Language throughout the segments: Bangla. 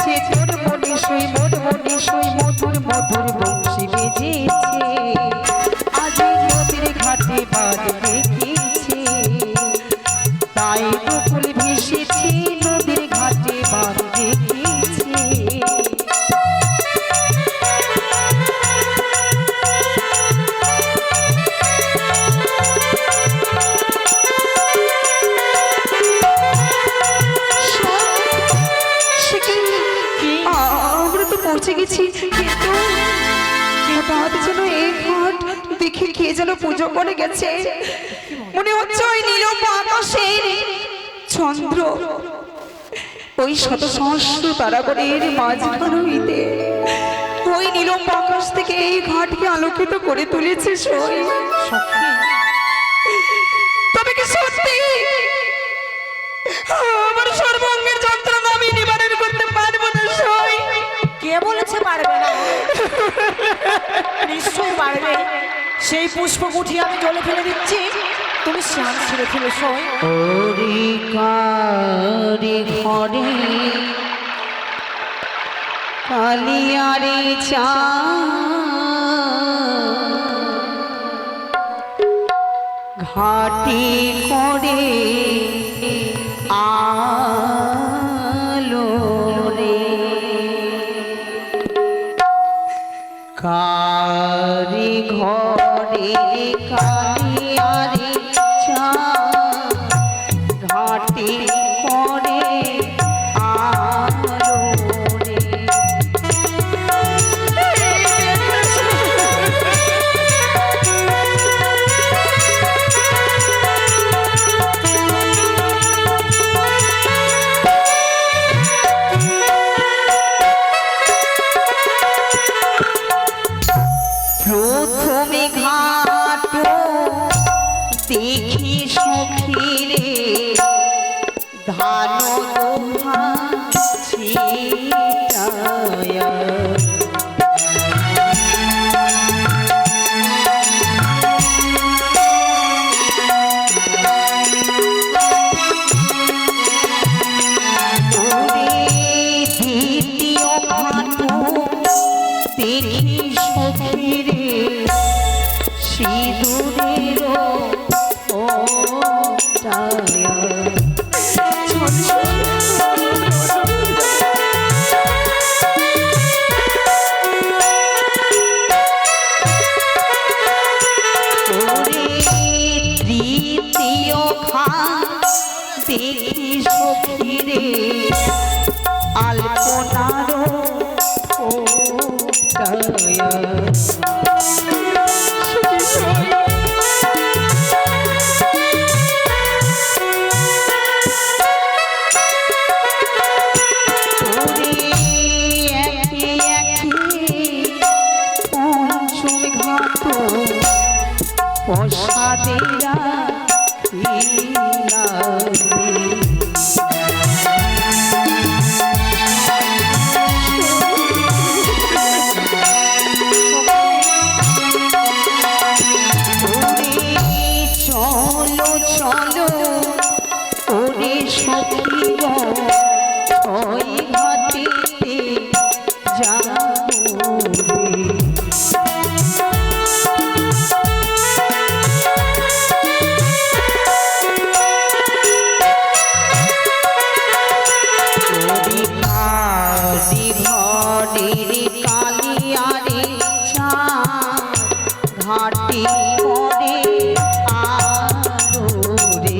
বেজেছে তোর মনে সই মোর মনে সই মধুর মধুর বংশী বেজেছে আজ নদীর ঘাটে বাদ দেখেছে তাই বকুল ভেসেছে নদীর ঘাটে বাদ দেখেছে পৌঁছে গেছি কিন্তু হঠাৎ যেন এই ঘাট দেখে কে যেন পুজো করে গেছে মনে হচ্ছে ওই নীলম আকাশের চন্দ্র ওই শত সহস্র তারাগণের মাঝখান হইতে ওই নীলম আকাশ থেকে এই ঘাটকে আলোকিত করে তুলেছে সই তবে কি সত্যি আমার সর্বাঙ্গের যন্ত্রণা আমি নিবারণ করতে পারবো না সই কে বলেছে পারবে না নিশ্চয়ই পারবে সেই পুষ্পকুঠি আমি জলে ফেলে দিচ্ছি তুমি স্নান ছেড়ে ফেলে সই ওরে কারে ঘরে কালিয়ারে চা ঘাটি করে আলো রে কারি ঘরে কালিয়ারে চা ঘাটি করে আলো রে প্রথমে ঘাট দেখি সখীরে ধান ছিটায়া দ্বিতীয় ঘাট দেখি সখীরে সিঁদুরের ওটায়া তৃতীয় ঘাট দেখি সখীরে আলপনার ওটায়া পশাদেরা চলো চলো ওরে সখীর ওই ঘাটিতে যাবো কালিয়ারে চা ঘাটি করে আলো রে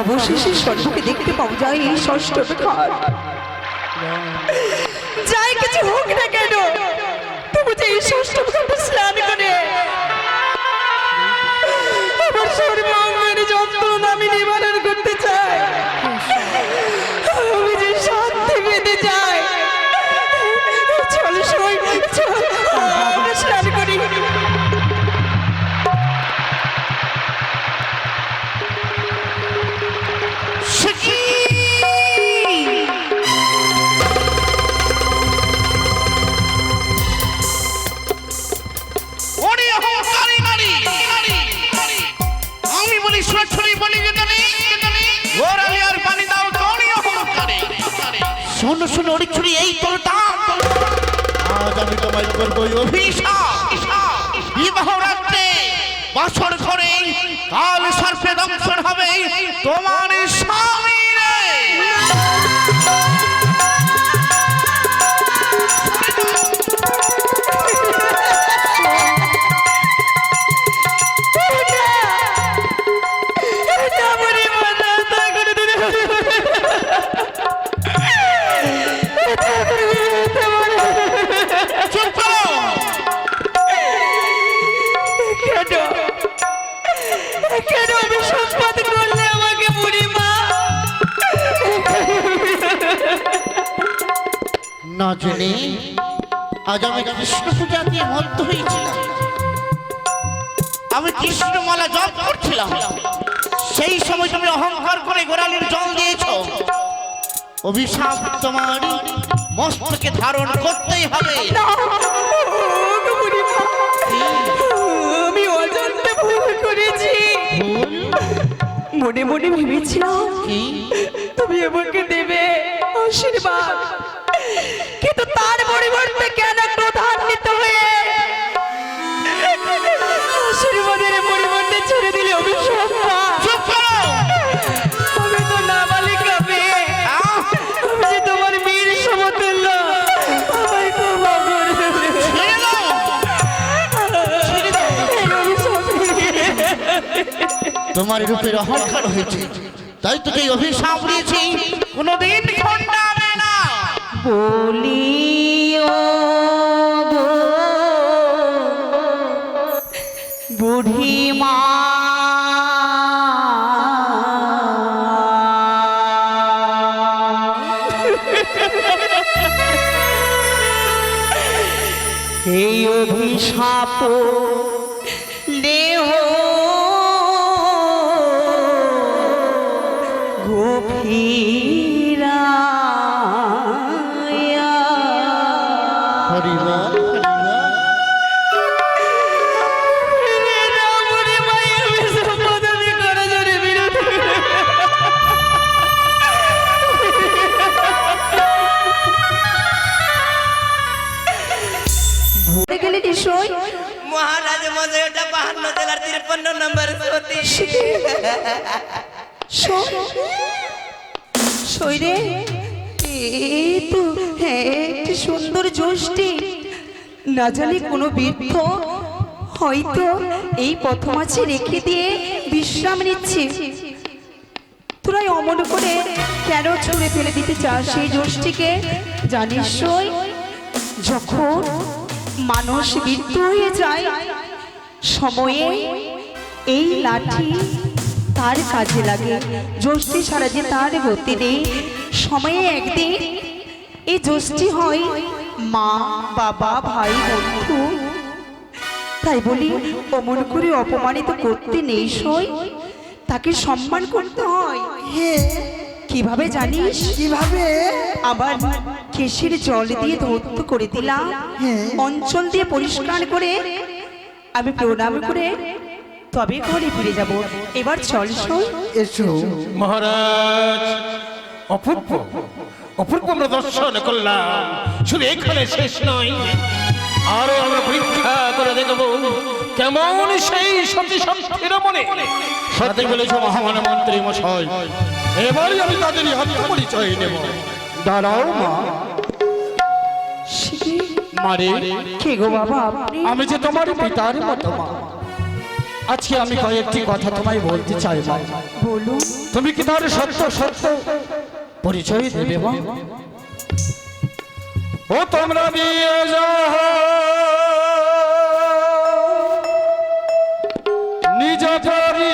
অবশেষে স্বর্গকে দেখতে পাওয়া যায় এই ষষ্ঠ ঘাট যাই কিছু হোক না কেন তবু যে এই ষষ্ঠ ঘাটে স্নান করে আমার সর্বাঙ্গের যন্ত্রণা আমি নিবারণ করতে চাই আমি যে শান্তি পেতে চাই চল সই চল স্নান করি শুনো শুনো ওরি ছুরি এই তোর দাম। আজ আমি তোমায় করবো অভিশাপ। বিবাহ রাত্রে বাসর ঘরে কাল সর্পে দংশন হবে তোমার স্বামী রে। চুপ করো। কেন অভিসম্পাদ করলে আমাকে বুড়িমা? না জেনে আজ আমি কৃষ্ণ পূজা দিয়ে মত্ত হয়েছিলাম। আমি কৃষ্ণমালা জপ করছিলাম, সেই সময় তুমি অহংকার করে গোড়ালির জল দিয়েছ। অভিশাপ তোমার মস্তকে ধারণ করতেই হবে। আমি অজান্তে ভুল করেছি। মনে মনে ভেবেছিলাম তুমি আমাকে দেবে আশীর্বাদ, কিন্তু তার পরিবর্তে কেন ক্রোধান্বিত হয়ে আশীর্বাদের পরিবর্তে ছেড়ে দিলে অভিশাপ? চুপ করো। আমি তো নাবালিকা মেয়ে, আমি যে তোমার বীর সমতুল্য, আমায় ক্ষমা করে দেবে। ছেড়ে দাও। ছেড়ে দাও। এই অভিশাপ তোমার রূপের অহংকার হয়েছে, তাই তোকে এই অভিশাপ দিয়েছি, কোনোদিন খণ্ডাবে না। বলিও গো বুড়িমা, এই অভিশাপ দেহ গভীরা হরিবা মহারাজ মজা 52 জেলার 53 নম্বর সতীশ। শৈরে এই তো একটি সুন্দর জ্যোষ্ঠী, না জানি কোনো বৃদ্ধ হয়তো এই পথমাছি রেখে দিয়ে বিশ্রাম নিচ্ছে। তোরাই অমন করে কেন ছুঁড়ে ফেলে দিতে চাস সেই জ্যোষ্ঠীকে? জানিস সই, যখন মানুষ বৃদ্ধ হয়ে যায় সময়ে এই লাঠি তার কাজে লাগে। জ্যোষ্ঠী ছাড়া যে তার গতি নেই। সময়ে একদিন এই জ্যোষ্ঠী হয় মা, বাবা, ভাই, বন্ধু। তাই বলি অমন করে অপমানিত করতে নেই সই, তাকে সম্মান করতে হয়। কিভাবে জানিস? কিভাবে? আবার কেশের জল দিয়ে ধৌত করে দিলাম, অঞ্চল দিয়ে পরিষ্কার করে আমি প্রণাম করে তবে ঘরে ফিরে যাব। এবার চল সই। এসো মহারাজ, অপূর্ব অপূর্ব আমরা দর্শন করলাম। শুধু এখানে শেষ নয়, আরো আমরা পরীক্ষা করে দেখবো কেমন সেই সতী সত্যের মনে। সত্যি বলেছ মহামান্য মন্ত্রী মশাই, এবারই আমি তাদের হাতে পরিচয় নেব। দাঁড়াও মা। মারে, কে গো বাবা আপনি? আমি যে তোমার পিতার মতো মা। আজকে আমি কয়েকটি কথা তোমায় বলতে চাই মা। বলুন। তুমি কি তার সত্য সত্য পরিচয় দেবে মা? ও তোমরা দিয়ে যাও নিজ পরি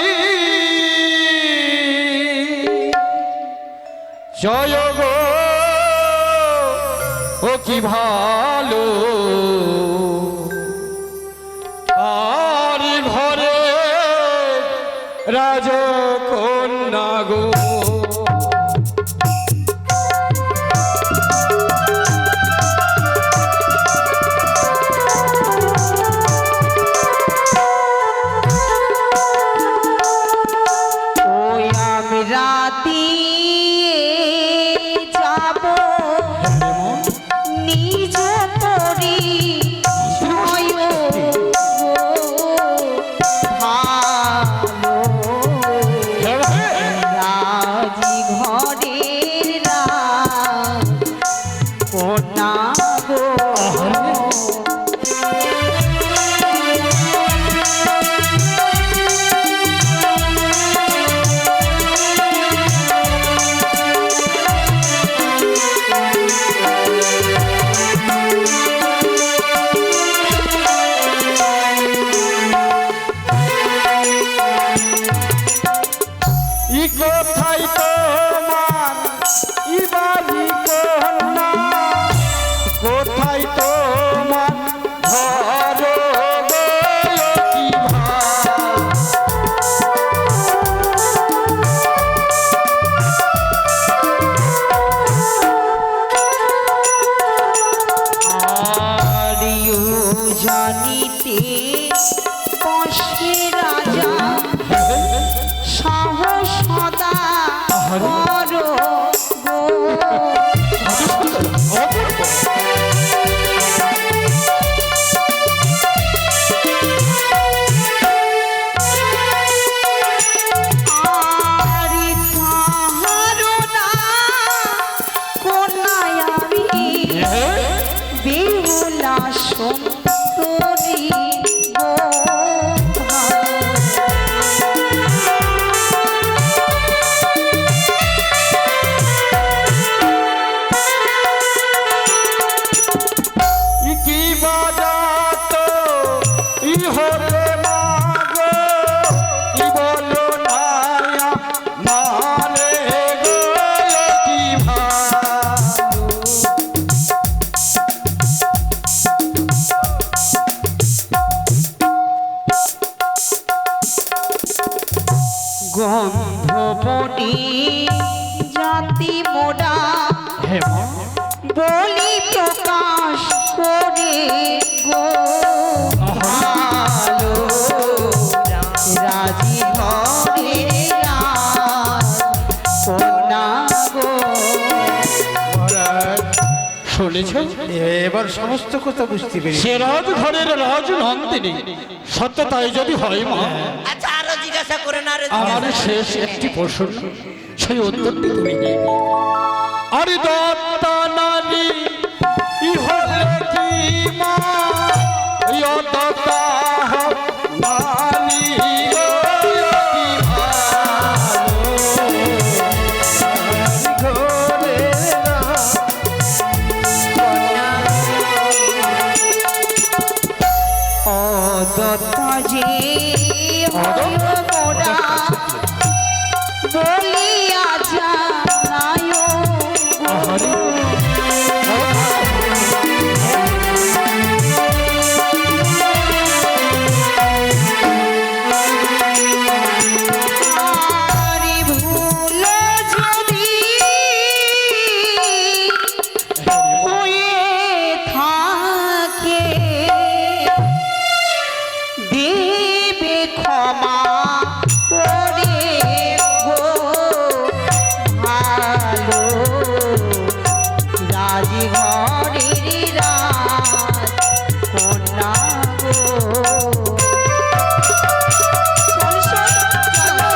জয় গো, ও কি ভালো আর ঘরে রাজকন্যা গো। ওই আমি রাতি যাব না গো কোথায় তোমার ই বাড়ি কন্যা, কোথায় তোমার ঘর গো কি ভাই? আরিও জানিতে বসে রাজা সাহস সদা করো গো আরে তাহারো না কোনায় আমি বেহুলা সুন্দরী গো কি বাজাত ই হলে মাগো কি বলো নায়া মানে গো কি ভালো গন্ধবনি জাতি মোড়া বলি প্রকাশ করে গো ভালো রাজি ঘরে কন্যা গো শুনেছ এবার সমস্ত কথা বুঝতে পেরেছি সে রাজঘরের রাজ নন্দিনী সত্য তাই যদি হয় মা আচ্ছা আরো জিজ্ঞাসা করে না আমার শেষ একটি প্রশ্ন সেই উত্তরটি তুমি দিবে আরে দত্তা নারী ই হলে কি মা ই দত্তা নারী গো কি ভালো ঘরে অদত্তা যে মোরা বলিয়া জানায় আরে ভুল যদি হয়ে থাকে দেবে ক্ষমা করে গো ভালো রাজঘরের রাজ কন্যা গো চল, চল, চলো।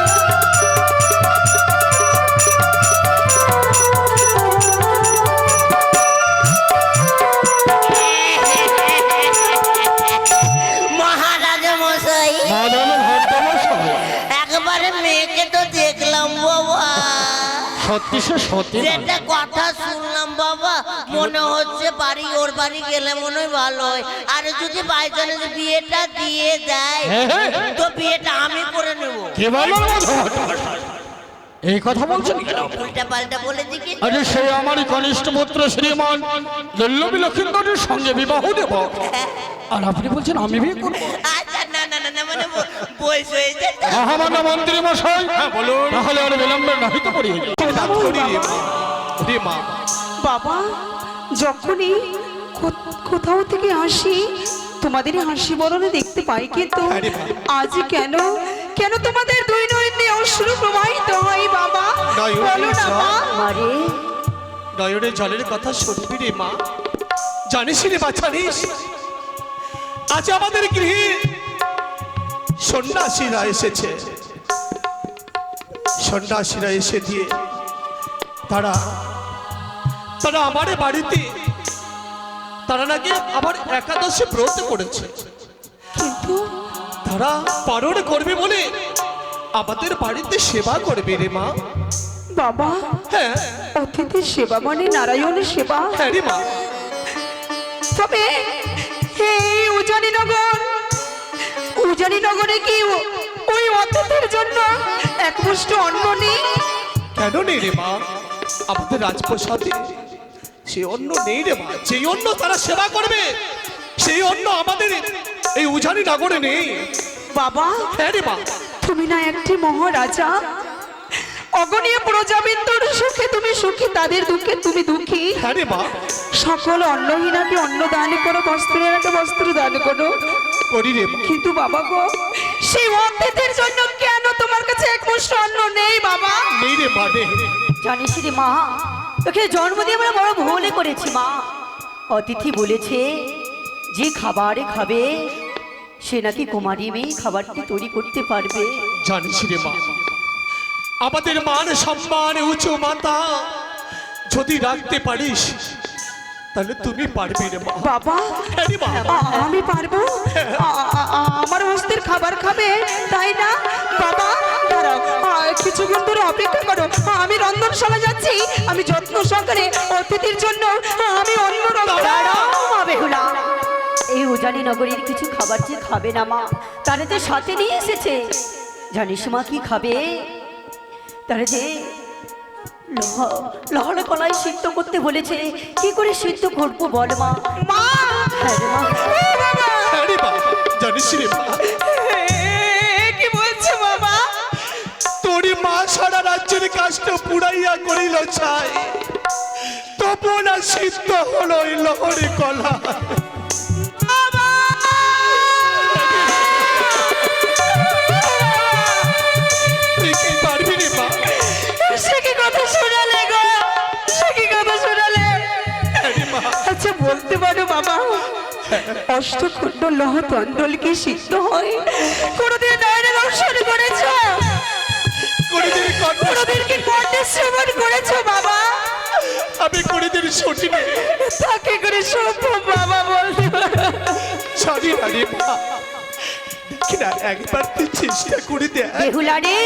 মহারাজ মশাই মদন ভদ্রমশাই একবারে মেয়েকে তো দেখলাম বাবা, সত্যি সে সত্যি নয়। যেটা কথা শুনলাম বাবা মনে হচ্ছে বাড়ি ওর বাড়ি গেলে মনে হয় ভালো হয়। আর যদি বাই চান্স বিয়েটা দিয়ে দেয় হ্যাঁ, হ্যাঁ। তো বিয়েটা আমি করে নেব। কে বলো এই কথা বলছেন কেন? উল্টা পাল্টা বলে দিকে আরে সে আমারই কনিষ্ঠ পুত্র শ্রীমান দুর্লভী লক্ষিন্দরের সঙ্গে বিবাহ দেব আর আপনি বলছেন আমি বিয়ে করবো? আচ্ছা না না না না মানে বয়স হয়েছে তো। মহামান্য মন্ত্রী মশাই বলুন তাহলে আর বিলম্বে নাহি তো পড়ি বাবা যখনই কোথাও থেকে আসি তোমাদের হাসি বরণে দেখতে পাই, কিন্তু আজ কেন কেন তোমাদের দুই নয়নে অশ্রু প্রবাহিত হয় বাবা? বলো না মা। আরে নয়নের জলের কথা শুনবি রে মা, জানিস রে মা জানিস আজ আমাদের গৃহে সন্ন্যাসীরা এসেছে। সন্ন্যাসীরা এসে দিয়ে তারা আমার বাড়িতে তারা নাকি আবার একাদশী ব্রত করেছে। কিন্তু তারা পালন করবে বলে আমাদের বাড়িতে সেবা করবে রে মা। বাবা, হ্যাঁ অতিথির সেবা মানে নারায়ণের সেবা। হ্যাঁ রে মা। তবে এই উজানিনগরে কি ওই অতিথির জন্য এক মুষ্ট অন্ন নেই? কেন নেই রে মা? আমাদের রাজপ্রসাদে সেই অন্ন নেই রে মা। যেই অন্ন তারা সেবা করবে সেই অন্ন আমাদের এই উজানি নগরে নেই। বাবা, হ্যাঁ রে মা। তুমি না একটি মহারাজা, অগণীয় প্রজাবিন্দুর সুখে তুমি সুখী, তাদের দুঃখে তুমি দুঃখী। হ্যাঁ রে মা। সকল অন্নহীনাকে অন্ন দান করো, বস্ত্রহীনাকে বস্ত্র দান করো। করি রে মা। কিন্তু বাবা গো, সেই অতিথির জন্য কেন তোমার কাছে এক মুষ্ট অন্ন নেই বাবা? নেই রে মা, নেই। জানিস রে মা, তোকে জন্ম দিয়ে আমরা বড় ভুল করেছি মা। অতিথি বলেছে যে খাবার খাবে সে নাকি কুমারী মেয়ে খাবারটি তৈরি করতে পারবে। জানিস রে মা, আমাদের মান সম্মান উঁচু মাথা যদি রাখতে পারিস তাহলে তুমি পারবি রে মা। বাবা, হ্যাঁ রে মা। আমি পারবো? আমার হস্তের খাবার খাবে তাই না? বাবা দাঁড়াও, কিছুক্ষণ ধরে অপেক্ষা করো, আমি রন্ধনশালা যাচ্ছি। আমি যত্ন সহকারে অতিথির জন্য আমি অন্য দাঁড়াও মা বেহুলা, এই উজানি নগরীর কিছু খাবার যে খাবে না মা, তারা তো সাথে নিয়ে এসেছে। জানিস মা কি খাবে? তারা যে লহড়া কলাই সিদ্ধ করতে বলেছে। কি করে সিদ্ধ করবো বল মা? মা, হ্যাঁ রে মা। হ্যাঁ রে মা, জানিস রে মা, কি বলছো বাবা? তোরই মা সারা রাজ্যের কাজটা পুড়াইয়া করিল ছাই, তবু না সিদ্ধ হলো এই লহরে কলা। তুই কি পারবি রে মা? সে কি কথা শোনালে গো, সে কি কথা শোনালে? হ্যাঁ রে মা। আচ্ছা বলতে পারো বাবা, অষ্টখণ্ড লহ তন্ডল কি সিদ্ধ হয়? কোনদিন নয়নে দর্শন করেছ? কোনদিন কন্যা কোনদিন কি কণ্ঠে শ্রবণ করেছো বাবা? আমি কোনদিন শুনিনি। তাকে করে সম্ভব বাবা বলতে পারো? জানি না রে মা, দেখি না একবার তুই চেষ্টা করে দে। বেহুলা রে,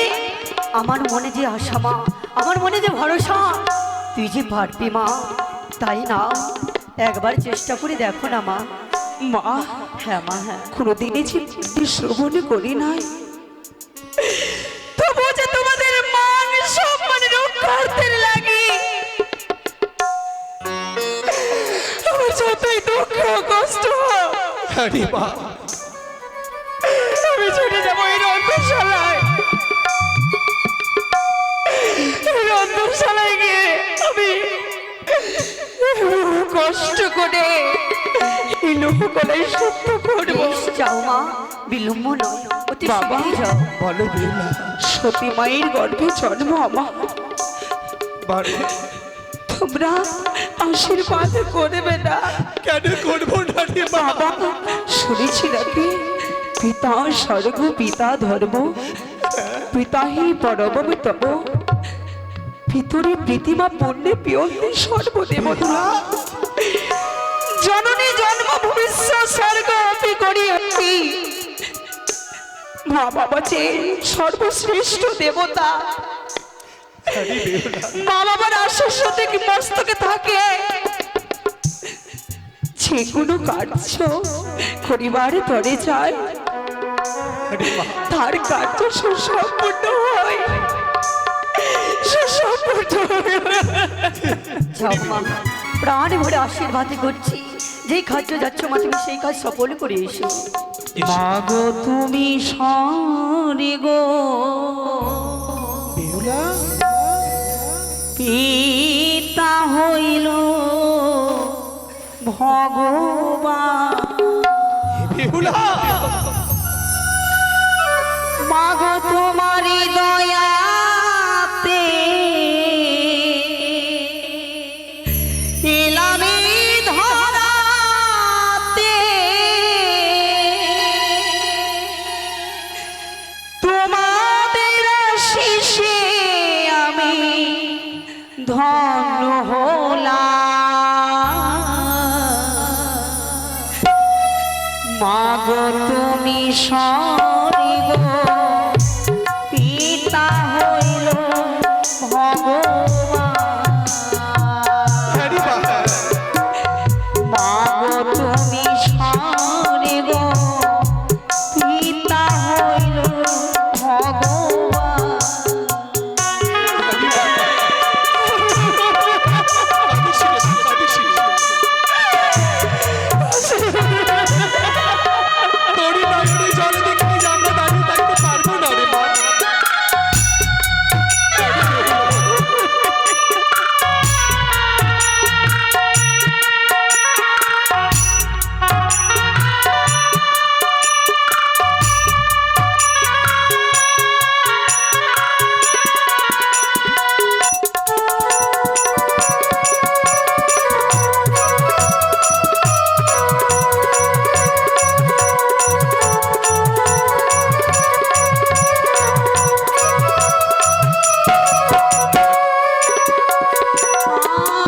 আমার মনে যে আশা মা, আমার মনে যে ভরসা, তুই যে পারবি মা। তাই না, একবার চেষ্টা করে দেখো না মা। মা, হ্যাঁ মা, হ্যাঁ। কোনদিনই যে শ্রবণ করি নাই, তবু যে তোমাদের মান সম্মান রক্ষার্থের লাগি আমার যতই দুঃখ কষ্ট হোক, হ্যাঁ রে মা। আমি ছুটে যাবো এই রন্ধনশালায়। এই রন্ধনশালায় গিয়ে আমি কষ্ট করে এই লোককলাই সত্য করবো। বেশ, যাও মা, বিলম্ব নয়, অতি বাবা। শীঘ্রই যাও। বলো বেলা সতী মায়ের গর্ভে জন্ম আমার, বারে তোমরা আশীর্বাদ করবে না? কেন করবো না রে মা? বাবা, শুনেছি নাকি পিতা স্বর্গ পিতা ধর্ম, পিতা হি পরম তব, ভিতরে প্রীতিমা পুণ্যে পিয়ন্তি সর্বদেবতা, জননী জন্ম ভবিষ্য স্বর্গ অপি করিয়ন্তি। মা বাবা যে সর্বশ্রেষ্ঠ দেবতা, মা বাবার আশীর্ষ থেকে মস্তকে থাকে। যে কোনো কার্য পরিবার তরে যায়, তার কার্য সুসম্পূর্ণ হয়, সুসম্পূর্ণ হয়। যাও মা, প্রাণ ভরে আশীর্বাদ করছি। যেই কার্য যাচ্ছ মা, তুমি সেই কাজ সফল করে এসো। মাগো তুমি সরে গো পিতা হইল ভগবান, বেহুলা মাগো তোমারি দয়াতে এলামে ধরাতে, তোমাদের আশিসে আমি ধন্য হলাম। গো তুমি স্বর্গ পিতা হইল ভগবান, হ্যারি বাবা মা গো তুমি স্বর্গ পিতা হইল ভগবান। তোরই নয়নে জল দেখে যে আমরা দাঁড়িয়ে থাকতে পারবো না রে মা।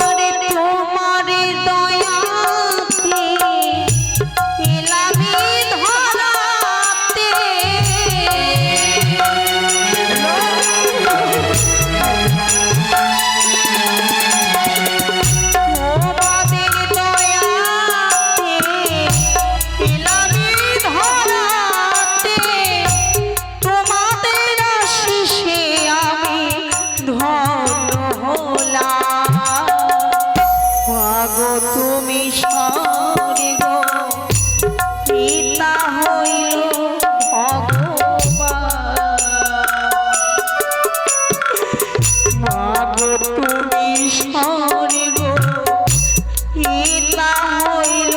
আরে তোমার দয়াতে এলামি ধরাতে, তোমাদের দয়াতে এলামি ধরাতে, তোমাদের আশিসে আমি ধন্য হলাম। মাগো তুমি স্বর্গ পিতা হইল ভগবান, মাগো তুমি স্বর্গ পিতা হইল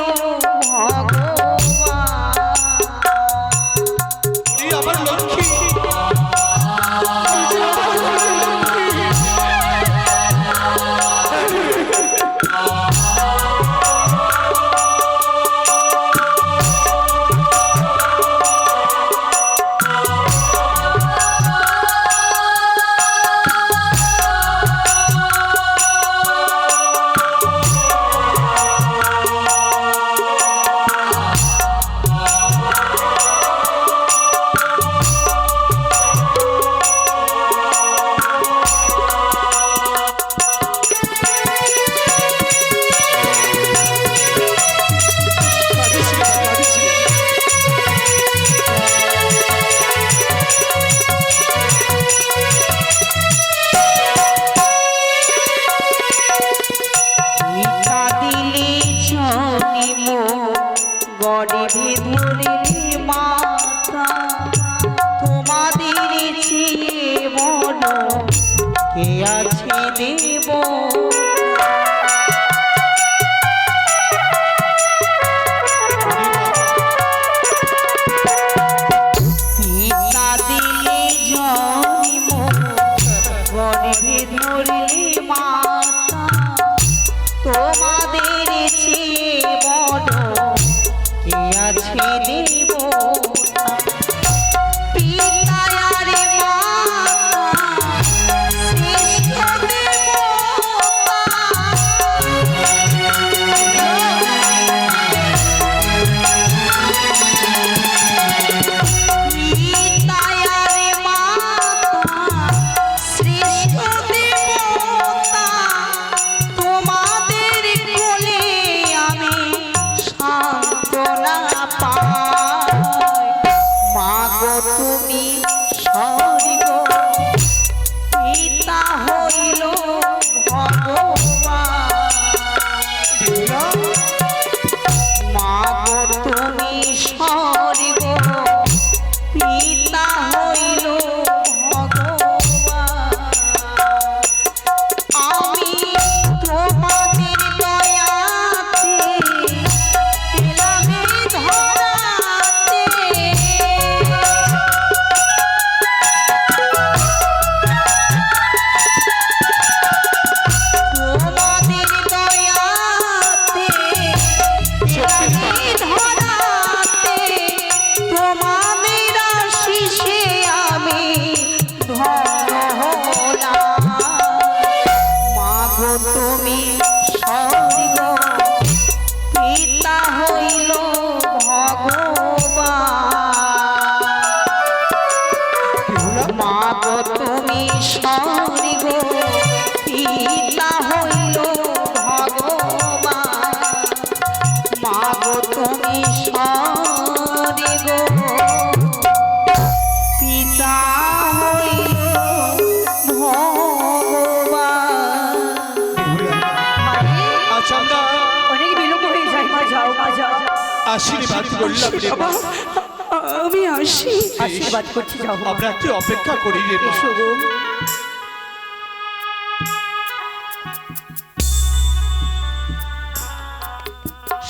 ভগবান। এই আমার লক্ষ্মী পিতা দিলে জন্ম গর্ভে ধরে মাতা, তোমাদের চেয়ে বড় কে আছে দেব। পিতা দিলে জন্ম গর্ভে ধরে মাতা, তোমাদের চেয়ে বড় কে আছে দেবতা। পিতা আর মাতা শ্রেষ্ঠ দেবতা, মা গো তুমি সরে গো পিতা হইল ভগবান। আচ্ছা আমরা অনেক বিলম্ব হয়ে যায় মা, যাও মা যাও। আশীর্বাদ করলাম রে মা। আমি আসি। আশীর্বাদ করছি, যাও মা। আমরা একটু অপেক্ষা করি রে মা। এসো গো।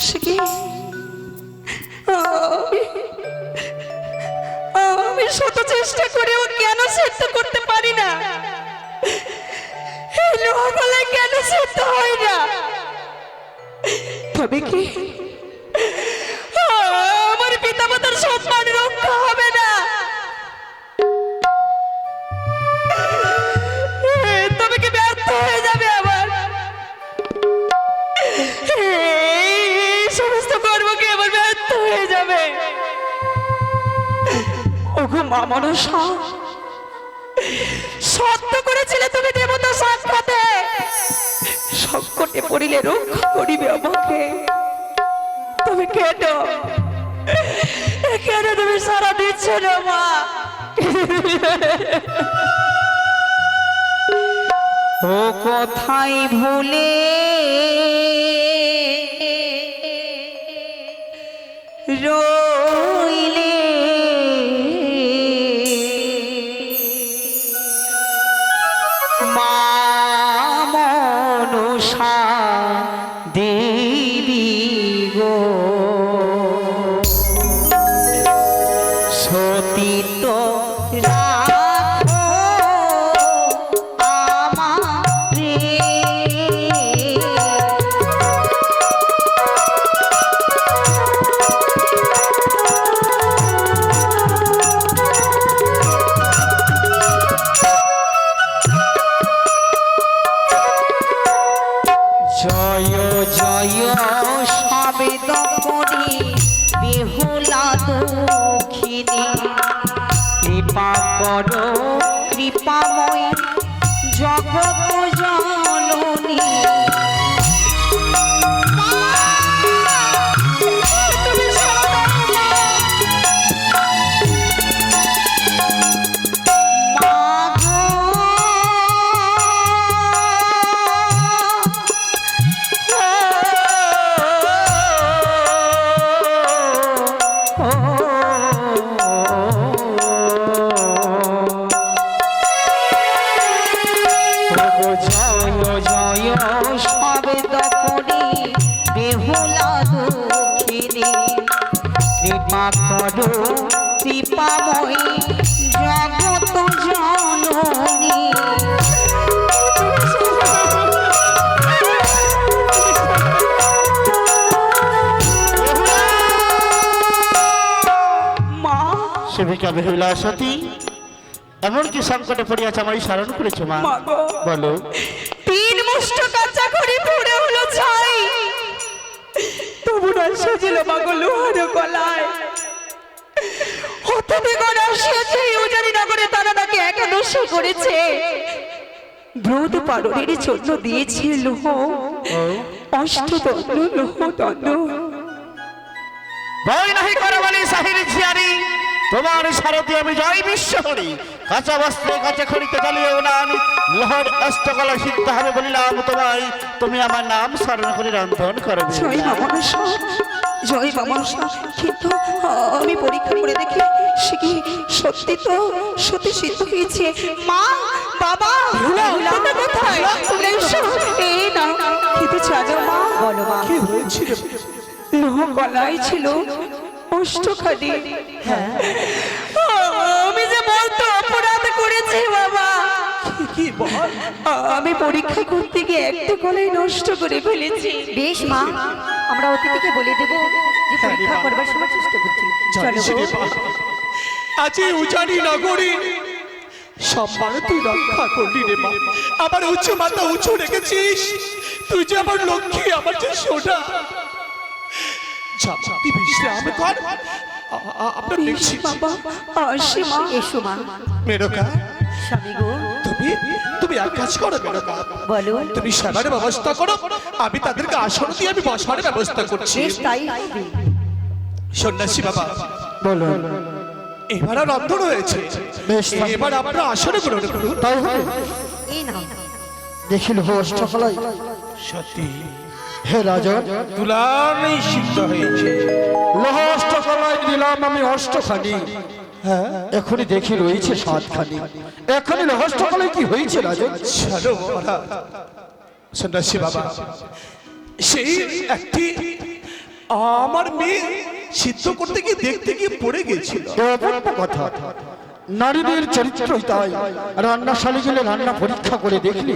সে কি? আমি শত চেষ্টা করেও কেন সেদ্ধ করতে পারি না? এই লোহা গলায় কেন সেদ্ধ হয় না? তবে কি আমার পিতামাতার সম্মান রক্ষা হবে না? তবে কি ব্যর্থ হয়ে যাবে আবার? এই সমস্ত কর্মকে আবার ব্যর্থ হয়ে যাবে। ওগো মা মনসা, সত্য করেছিলে তুমি দেবতা সাক্ষাতে, সংকটে পড়িলে রক্ষা করিবে আমাকে। তুমি কেন কেন তুমি সারা দিচ্ছ না মা? ও কোথায় ভুলে রইলে মা মনসা দেবী গো, সতীত রাখো আমারে। জয় জয় সবেদ করি বেহুলা দক্ষিণী, কৃপা করো কৃপাময়ী জগৎ জননী। কৃপা করো কৃপাময়ী জগৎ জননী। মা সেবিকা বেহুলা সতী, এমন কি সংকটে পড়িয়াছে আমায় স্মরণ করেছো মা? মাগো, বলো। 3 মুষ্ট কাঁচা খড়ি পুড়ে হলো ছাই, তবু না সাজিল মাগো লোহার গলায়। হঠাৎই গড়া আসিয়াছে উজানি নগরে, তারা তাকে একাদশী করেছে। ব্রত পালনের জন্য দিয়েছে লোহ, অষ্টদণ্ড লোহ দণ্ড। ভয় নাহি করে বলি সাহির ঝিয়ারি, তোমার সারথি আমি জয় বিশ্ব হরি। কাঁচা বস্ত্রে কাঁচা খড়িতে জ্বালিয়ে উনান, লোহার অষ্টকলা সিদ্ধ হবে বলিলাম তোমায়। তুমি আমার নাম স্মরণ করে রন্ধন করবে। জয় মা মনসা, জয় মা মনসা। কিন্তু আমি পরীক্ষা করে দেখি সে কি সত্যি তো সত্যি সিদ্ধ হয়েছে। মা, বাবা, তোমরা কোথায়? তোমরা এসো। এই নাও, কিন্তু জানো মা, বলো মা। কি হয়েছিল? লোহ গলায় ছিল অষ্টখানি। আমি যে বলতো অপরাধ করেছি বাবা। কি বল? আমি পরীক্ষা করতে গিয়ে একটা গলায় নষ্ট করে ফেলেছি। বেশ মা, আমরা অতিথিকে বলে দেবো যে পরীক্ষা করবার সময় চেষ্টা করছি। জানিস চলো রে গো। মা, আজ এই উজানি নগরী সম্মান তুই রক্ষা করলি রে মা। আবার উঁচু মাথা উঁচু রেখেছিস, তুই যে আমার লক্ষ্মী, আমার যে সোনা। তুই বিশ্রাম কর, আমরা দেখছি। বাবা আসি মা। এসো মা। মেরকা স্বামী গো, তুমি তুমি এক কাজ করো মেনকা, বলো। তুমি সেবার ব্যবস্থা করো, আমি তাদেরকে আসন দিয়ে আমি বসার ব্যবস্থা করছি। বেশ তাই হবে। সন্ন্যাসী বাবা, বলুন। এবার আর রন্ধন হয়েছে, বেশ, এবার আপনারা আসনে গ্রহণ করুন। তাই হবে। এই নাও। দেখিল অষ্টকলাই। সত্যি হে রাজন, তুলানেই সিদ্ধ হয়েছে। লোহ অষ্টকলাই দিলাম আমি অষ্টখানি, এখনই দেখি রয়েছে 7খানি। এখনই লোহ অষ্টকলাই কি হয়েছে রাজন? চলো মহারাজ। সন্ন্যাসী বাবা, সেই একটি আমার মেয়ে সিদ্ধ করতে গিয়ে দেখতে গিয়ে পড়ে গেছিল। এ অপূর্ব কথা। নারীদের চরিত্রই তাই, রান্নাশালে গেলে রান্না পরীক্ষা করে দেখলে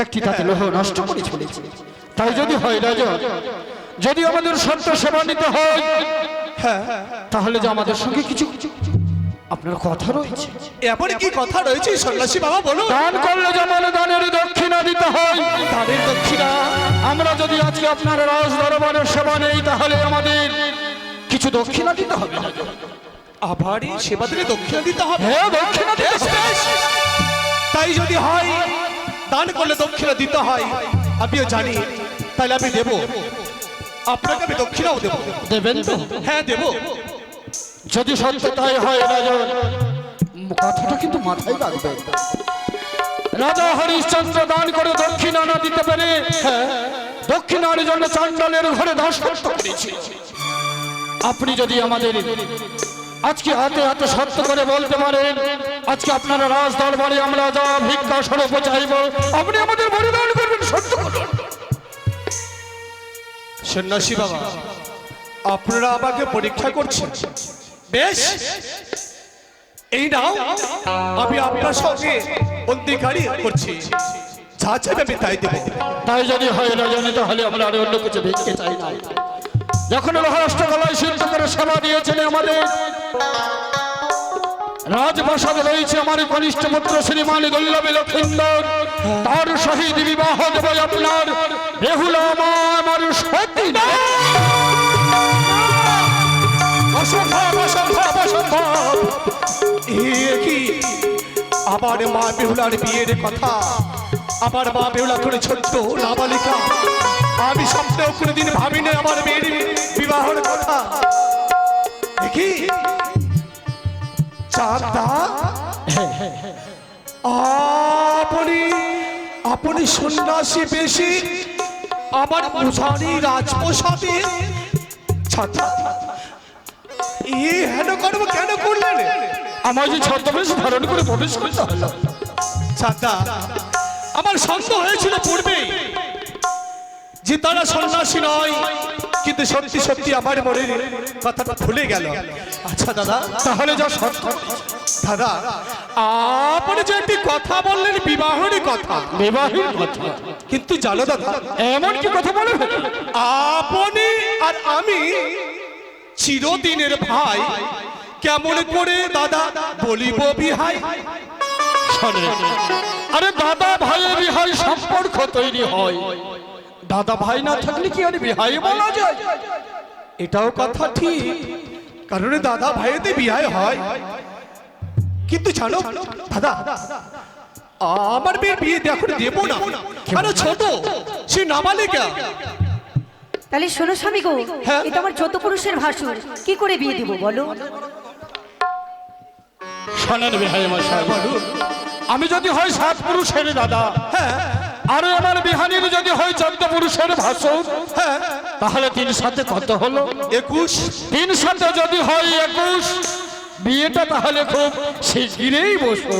একটি তাতে লোহ নষ্ট করে চলেছে। তাই যদি হয় রাজন, যদি আমাদের সত্য সেবা নিতে হয়, তাহলে যে আমাদের সঙ্গে কিছু আপনার কথা রয়েছে। এমন কি কথা রয়েছে সন্ন্যাসী বাবা, বলুন। দান করলে যেমন দানের দক্ষিণা দিতে হয়, দানের দক্ষিণা আমরা যদি আজকে আপনার রাজ দরবারের সেবা নেই, তাহলে আমাদের কিছু দক্ষিণা দিতে হবে। আবারই সেবা দিলে দক্ষিণা দিতে হবে। হ্যাঁ, দক্ষিণা দিতে বেশ, হবে। বেশ। তাই যদি হয় দান করলে দক্ষিণা দিতে হয়, আমিও জানি, তাহলে আমি দেব, আপনাকে আমি দক্ষিণাও দেব। দেবেন তো? হ্যাঁ দেব। যদি সত্য তাই হয় রাজন, কথাটা কিন্তু মাথায় রাখবেন। রাজা হরিশ্চন্দ্র দান করে দক্ষিণা না দিতে পেরে দক্ষিণার জন্য চাণ্ডালের ঘরে দাসত্ব করেছে। আপনি যদি আমাদের আজকে হাতে হাতে সত্য করে বলতে পারেন, আজকে আপনারা রাজ দরবারে আমরা যা ভিক্ষা স্বরূপ চাইব, আপনি আমাদের বলিদান করবেন, সত্য করুন। সন্ন্যাসী বাবা, আপনারা আমাকে পরীক্ষা করছেন, বেশ, এই নাও, আমি আপনার সঙ্গে অধিকারী করছি, যা চাইবে আমি তাই দেব। তাই যদি হয় রাজনী, তাহলে আমরা আর অন্য কিছু দেখতে চাই না। যখন লোহাষ্টকলায় সিদ্ধ করে সেবা দিয়েছেন আমাদের, রাজপ্রাসাদে রয়েছে আমার কনিষ্ঠ পুত্র শ্রীমান দুর্লভ লক্ষিন্দর, তার সহিত বিবাহ দেব আপনার বেহুলা মা আমার সতী। অসম্ভব, অসম্ভব, অসম্ভব। এ কি আমার মা বেহুলার বিয়ের কথা? আমার মা বেহুলা করে ছোট্ট নাবালিকা, আমি স্বপ্নেও কোনোদিন ভাবিনি আমার মেয়ের বিবাহের কথা। দেখি চাঁদা, আপনি আপনি সন্ন্যাসী বেশি আমার উজানি রাজপ্রসাদে ছাত্র এই হেন কর্ম কেন করলেন? আমার যে ছদ্মবেশ ধারণ করে প্রবেশ করতে হলো। ছাতা, আমার সন্দেহ হয়েছিল পূর্বে যে তারা সন্ন্যাসী নয়, কিন্তু সত্যি সত্যি আমার মনের কথাটা ভুলে গেল। আচ্ছা দাদা, তাহলে যা সত্য দাদা, আপনি যে একটি কথা বললেন বিবাহের কথা, বিবাহের কথা, কিন্তু জানো দাদা, এমন কি কথা বলে আপনি আর আমি চিরদিনের ভাই, কেমন করে দাদা বলিব বিহাই? আরে দাদা ভাইয়ের বিহাই সম্পর্ক তৈরি হয়, দাদা ভাই না থাকলে কি আর বিহাই বলা যায়? এটাও কথা ঠিক, কারণ দাদা ভাইতে বিয়ে হয়। কিন্তু জানো দাদা, আমার মেয়ের বিয়ে এখন দেবো না, আরো ছোট, সে নাবালিকা। তাহলে শোনো স্বামী গো, হ্যাঁ? এটা আমার যত পুরুষের ভাসুর, কি করে বিয়ে দিব বলো? শোনেন বিহাই মশাই, আমি যদি হয় 7 পুরুষের দাদা, আর আমার বিহানির যদি হয় 14 পুরুষের ভাসুর, তাহলে 3 সাথে কত হলো? 21। 3 সাথে যদি হয় 21, বিয়েটা তাহলে খুব শিগগিরই বসো।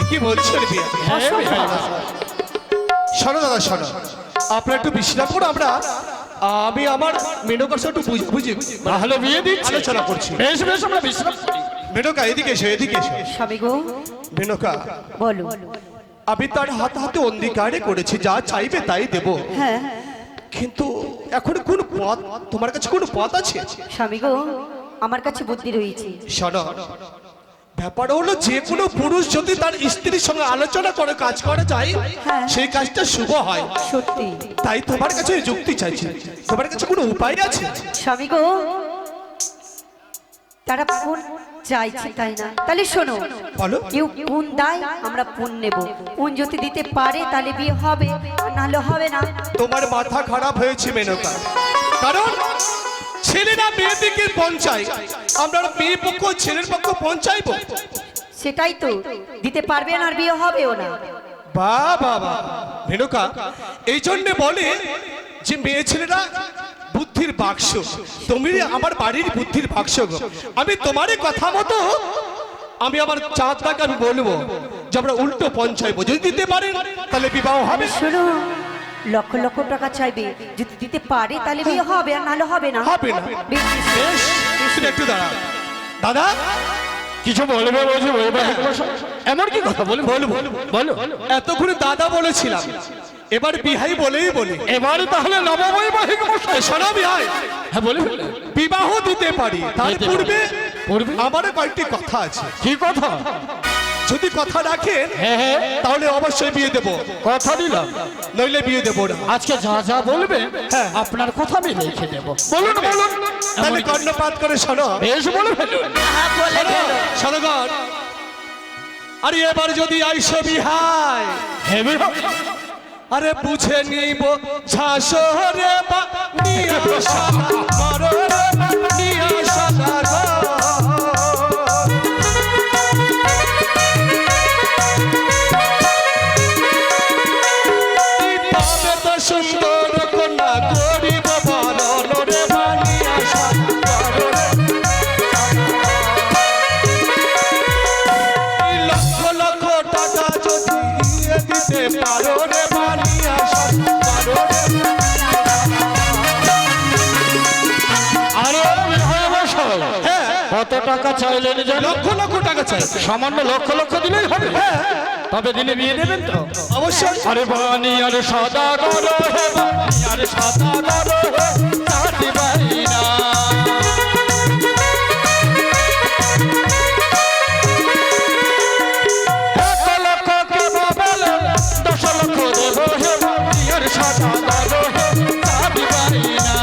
কি বলছেন বিয়ে? হ্যাঁ, বিহাই মশাই। শোনো দাদা, শোনো, আপনারা একটু বিশ্রাম করো, আমি আমার মেনকার সাথে একটু বুঝি তাহলে বিয়ে দিচ্ছি, আলোচনা করছি। বেশ বেশ, আমরা বিশ্রাম করি। মেনকা এদিকে এসো, এদিকে এসো। স্বামী গো, মেনকা, বলো। আমি তার হাতে হাতে অঙ্গীকারে করেছি, যা চাইবে তাই দেব, হ্যাঁ কিন্তু এখন কোন পথ, তোমার কাছে কোন পথ আছে? স্বামী গো, আমার কাছে বুদ্ধি রয়েছে। শোনো, ব্যাপার হলো যে কোনো পুরুষ যদি তার স্ত্রীর সঙ্গে আলোচনা করে কাজ করা যায়, সেই কাজটা শুভ হয়। সত্যি তাই তোমার কাছে যুক্তি চাইছি, তোমার কাছে কোনো উপায় আছে? স্বামী গো, তারা কোন চাইছি তাই না, তাহলে শোনো, বলো। কেউ পুন দেয় আমরা পুন নেব, পুন যদি দিতে পারে তাহলে বিয়ে হবে, আর নাহলে হবে না। তোমার মাথা খারাপ হয়েছে মেনকা, কারণ ছেলেরা মেয়ের দিকে পৌঁছায়, আমরা মেয়ে পক্ষ ছেলের পক্ষ পৌঁছাইবো। সেটাই তো, দিতে পারবে না আর বিয়ে হবেও না। বাবা মেনকা, এই জন্য বলে যে মেয়ে ছেলেরা বুদ্ধির বাক্স, তুমি আমার বাড়ির বুদ্ধির বাক্স গো। আমি তোমার কথা মতো আমি আমার চাঁদটাকে আমি বলবো যে আমরা উল্টো পৌঁছাইবো, যদি দিতে পারেন তাহলে বিবাহ হবে। শোনো, লক্ষ লক্ষ টাকা চাইবে, যদি দিতে পারে তাহলে বিয়ে হবে, আর নাহলে হবে না। হবে না। বেশ, বেশ, বেশ, তুমি একটু দাঁড়া। দাদা কিছু বলবে বলছি বৈবাহিক মশাই? এমন কি কথা বলবো? বলো। এতক্ষণ দাদা বলেছিলাম, এবার বিহাই বলেই বলি। এবারে তাহলে নববৈবাহিক মশাই। শোনো বিহাই, হ্যাঁ বলে বিবাহ দিতে পারি, তার দিতে পূর্বে পূর্বে? আমারও কয়েকটি কথা আছে। কি কথা? যদি কথা রাখেন হ্যাঁ, তাহলে অবশ্যই বিয়ে দেবো, কথা দিলাম। নইলে বিয়ে দেবো না। আজকে যা যা বলবে হ্যাঁ। আপনার কথা আমি লিখে দেবো। বলুন। তাহলে কর্ণপাত করে শোনো। বেশ বলে ফেলুন। হ্যাঁ, বলে ফেলো। শোনগণ, আরে এবার যদি আইসো বিহাই, হেবে আরে বুঝে নিব ঝাসরে বা নিয়া সাদা করো রে বা নিয়া সাদা গো। এই পাবে তো সুন্দর কন্যা গরিব বরণ রে বা নিয়া সাদা করো রে। এই লক্ষ লক্ষ টাকা যদি দিয়ে দিতে পারো রে বা নিয়া সাদা করো রে। আরে বিহাই মশাই, হ্যাঁ, কত টাকা চাইলেন জানো? লক্ষ লক্ষ টাকা চাই। সামান্য লক্ষ লক্ষ দিলেই হবে? তবে দিনে বিয়ে দেবেন তো? অবশ্যই। আরে বানি আরে সাদা গরো হে বানি আরে সাদা গরো হে সাথী বাইনা। এক লক্ষ কে বলে 10 লক্ষ দেব হে বানি আরে সাদা গরো হে সাথী বাইনা।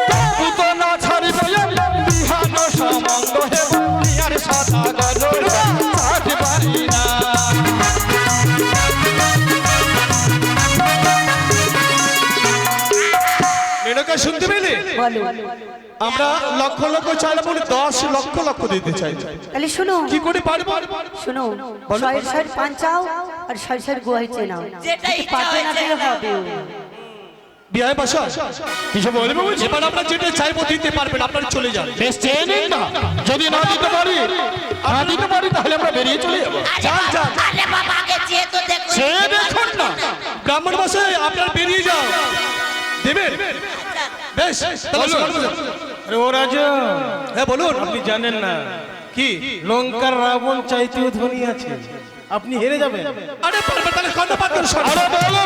তবু না ছাড়িব বিহান সম্বন্ধ হে বানি আরে সাদা গরো হে সাথী বাইনা। মেনকা শুনতে পেলে? বলো। আমরা লক্ষ লক্ষ চাইলে বলে 10 লক্ষ লক্ষ দিতে চাই। তাহলে শোনো, কি করে পারবো? শোনো, 100 পান চাও আর 100 গুয়াই চেনাও, যেটা যদি ইচ্ছা পারবে না হয়েছে বিয়ে হবে। বিয়ে বাসা কিছু বলবে বলছি? এবার আমরা যেটা চাইবো দিতে পারবেন, আপনারা চলে যান। বেশ চেয়ে নিন না, যদি না দিতে পারি তাহলে আমরা বেরিয়ে চলে যাবো। যান যান, আরে বাবা, আগে চেয়ে তো দেখো। চেয়ে দেখুন না। ব্রাহ্মণ বাসায় আপনারা বেরিয়ে যান। দেবেন? বেশ, তাহলে চলুন। আরে ও রাজা, হ্যাঁ বলুন। আপনি জানেন না কি? লঙ্কার রাবণ চাইতেও ধনী আছে, আপনি হেরে যাবেন। আরে পারবে, তাহলে কর্ণপাত করে শোনো। আরে বলো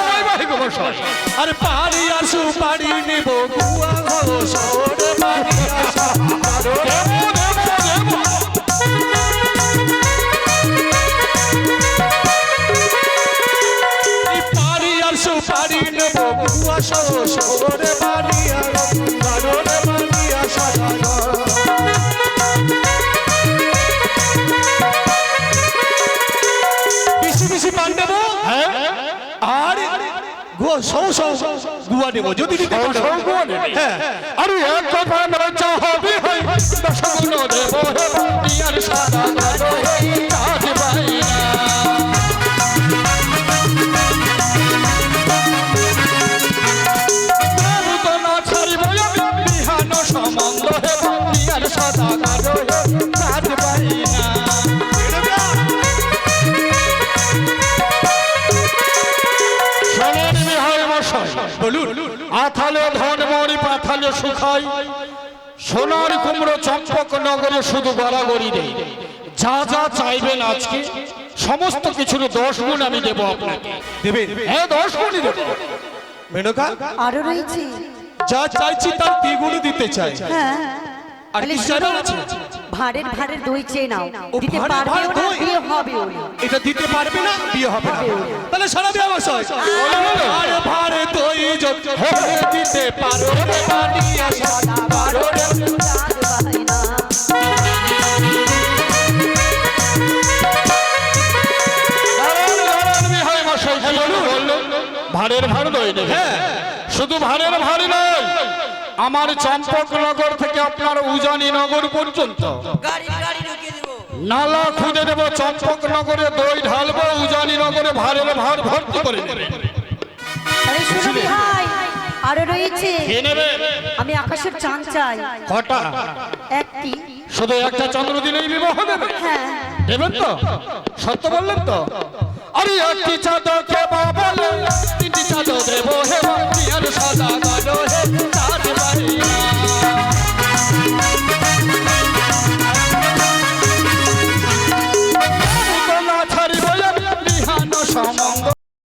বৈবাহিক মশাই। আরে পারি আর সুপারি নেব গুয়া হো সরে পারি আর সুপারি। এই পারি আর সুপারি নেব গুয়া সরে পারি আর সরে পারি আর সাদা গো। বেশি বেশি পান দেবো, হ্যাঁ, আর গুয়া নেবো যদি দিতে পারো। হ্যাঁ, আরে এক কথা না চাহবি হয় 10 গুণ দেব হে বানি আরে সাদা গরো হে সাথী বাইনা। তবু তো না ছাড়িব আমি বিহান সম্বন্ধ হে বানি আরে সাদা গরো হে সাথী বাইনা। শোনেন বিহাই মশাই, বলুন। আথালে ধনমণি পাথালে সুখাই, সোনার কুমড়ো চম্পক নগরে শুধু গড়াগড়ি নেই। যা যা চাইবেন আজকে সমস্ত কিছুর 10 গুণ আমি দেবো আপনাকে। দেবেন? হ্যাঁ 10 গুণই দেবো। মেনকা, আরো রয়েছে। যা চাইছি তার দ্বিগুণ দিতে চাই। হ্যাঁ, আর তাহলে কি শোনো, চাইবেন আছে? ভাড়ের ভাড়ের দই চেয়ে নাও, ও দিতে ভাড়ের পারবেও ভাড় না, দই? বিয়ে হবেও না। এটা দিতে পারবে না, বিয়ে হবে না। তাহলে সারা ব্যবসায় আরে ভাড়ে দই যদি দিতে পারো রে বানিয়া সাদা পারো রে। ভাড়ের ভাড় দই নেবে? শুধু ভাড়ের ভাড়ি নয়, আমার চম্পকনগর থেকে আপনার উজানি নগর পর্যন্ত নালা খুঁজে দেবো। চম্পকনগরে দই ঢালবো, উজানি নগরে ভাড়ের ভাড় ভর্তি করে নেবে। আরে শুনো ভাই, আরো রয়েছে। কে নেবে? আমি আকাশের চাঁদ চাই কটা? একটি। শুধু একটা চন্দ্র দিলেই বিবাহ দেবে? হ্যাঁ। দেবেন তো? সত্য বললেন তো? আরে একটি চাঁদ কে বাবা, তিনটি চাঁদ দেবো হে, সাদা কালো